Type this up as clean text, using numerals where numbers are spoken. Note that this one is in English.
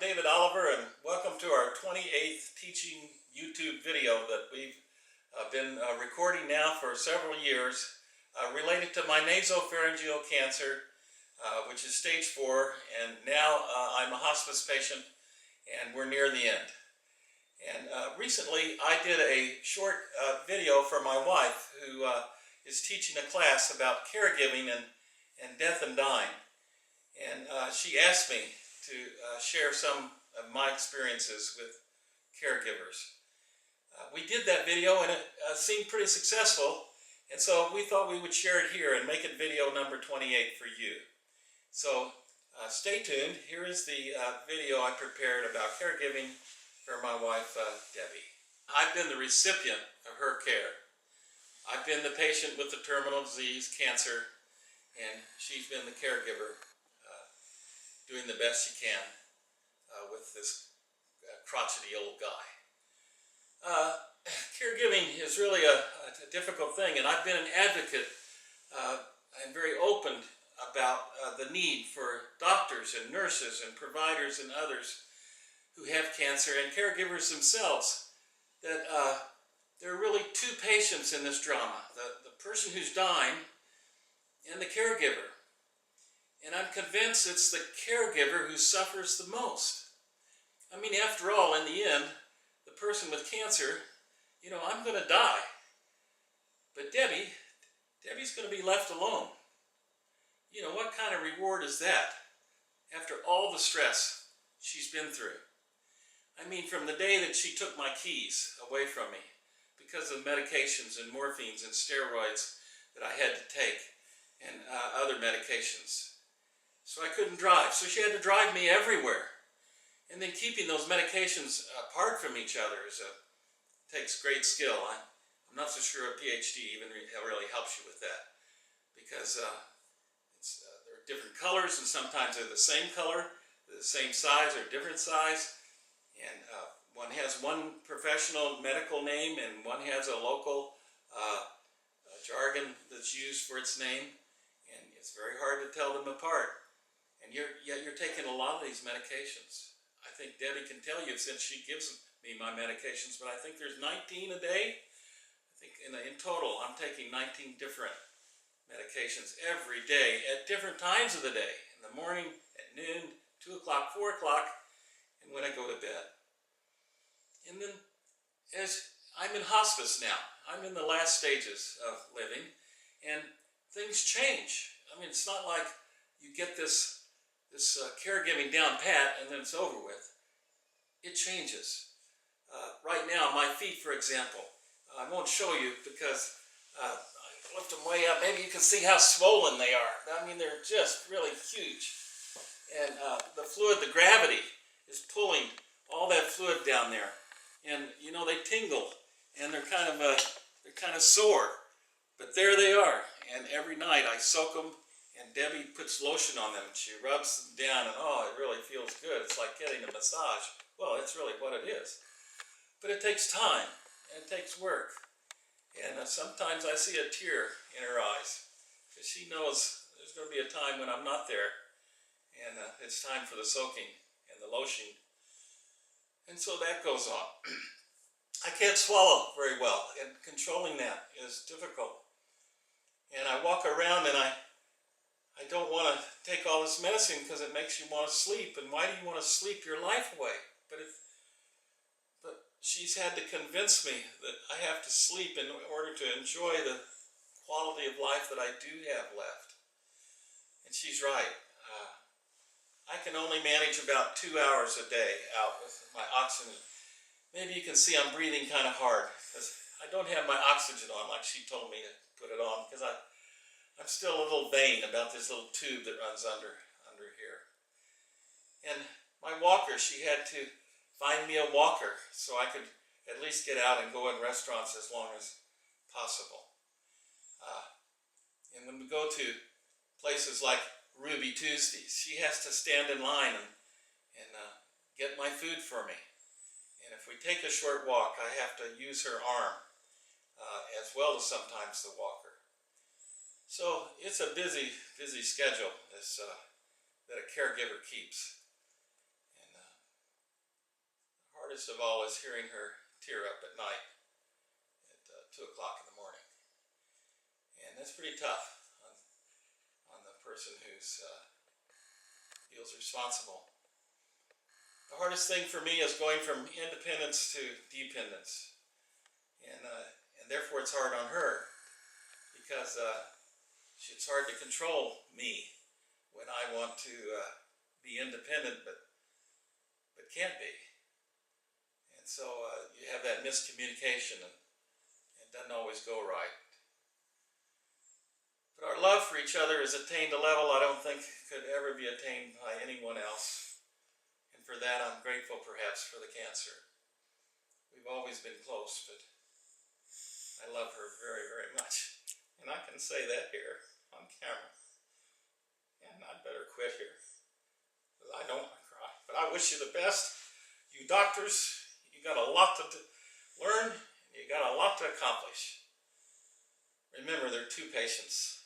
David Oliver, and welcome to our 28th teaching YouTube video that we've been recording now for several years related to my nasopharyngeal cancer, which is stage 4, and now I'm a hospice patient and we're near the end. And recently I did a short video for my wife who is teaching a class about caregiving and death and dying. And she asked me to share some of my experiences with caregivers. We did that video and it seemed pretty successful, and so we thought we would share it here and make it video number 28 for you. So stay tuned. Here is the video I prepared about caregiving for my wife, Debbie. I've been the recipient of her care. I've been the patient with the terminal disease, cancer, and she's been the caregiver, doing the best she can with this crotchety old guy. Caregiving is really a difficult thing, and I've been an advocate and very open about the need for doctors and nurses and providers and others who have cancer and caregivers themselves, that there are really two patients in this drama, the person who's dying and the caregiver. And I'm convinced it's the caregiver who suffers the most. I mean, after all, in the end, the person with cancer, I'm going to die. But Debbie's going to be left alone. What kind of reward is that after all the stress she's been through? I mean, from the day that she took my keys away from me because of medications and morphines and steroids that I had to take and other medications. So I couldn't drive, so she had to drive me everywhere. And then keeping those medications apart from each other takes great skill. I'm not so sure a PhD even really helps you with that, because there are different colors, and sometimes they're the same color, the same size or different size. And one has one professional medical name and one has a local jargon that's used for its name, and it's very hard to tell them apart. And yet you're taking a lot of these medications. I think Debbie can tell you, since she gives me my medications, but I think there's 19 a day. I think in total I'm taking 19 different medications every day at different times of the day. In the morning, at noon, 2 o'clock, 4 o'clock, and when I go to bed. And then as I'm in hospice now, I'm in the last stages of living, and things change. I mean, it's not like you get this caregiving down pat and then it's over with. It changes. Right now, my feet, for example, I won't show you because I lift them way up. Maybe you can see how swollen they are. I mean, they're just really huge. And the fluid, the gravity, is pulling all that fluid down there. And they tingle, and they're kind of sore. But there they are. And every night I soak them. And Debbie puts lotion on them, and she rubs them down, and it really feels good. It's like getting a massage. Well, that's really what it is. But it takes time, and it takes work. And sometimes I see a tear in her eyes, because she knows there's going to be a time when I'm not there, and it's time for the soaking and the lotion. And so that goes on. I can't swallow very well, and controlling that is difficult. And I walk around, and I don't want to take all this medicine because it makes you want to sleep. And why do you want to sleep your life away? But she's had to convince me that I have to sleep in order to enjoy the quality of life that I do have left. And she's right. I can only manage about 2 hours a day out with my oxygen. Maybe you can see I'm breathing kind of hard because I don't have my oxygen on like she told me to put it on, because I'm still a little vain about this little tube that runs under here. And my walker, she had to find me a walker so I could at least get out and go in restaurants as long as possible. And when we go to places like Ruby Tuesdays, she has to stand in line and get my food for me. And if we take a short walk, I have to use her arm as well as sometimes the walker. So it's a busy schedule that a caregiver keeps. And hardest of all is hearing her tear up at night at 2 o'clock in the morning. And that's pretty tough on the person who's feels responsible. The hardest thing for me is going from independence to dependence. And therefore it's hard on her because it's hard to control me when I want to be independent but can't be. And so you have that miscommunication and it doesn't always go right. But our love for each other has attained a level I don't think could ever be attained by anyone else. And for that I'm grateful perhaps for the cancer. We've always been close, but I love her very, very much. And I can say that here on camera. And I'd better quit here, because I don't want to cry. But I wish you the best. You doctors, you got a lot to learn, and you got a lot to accomplish. Remember, there are 2 patients.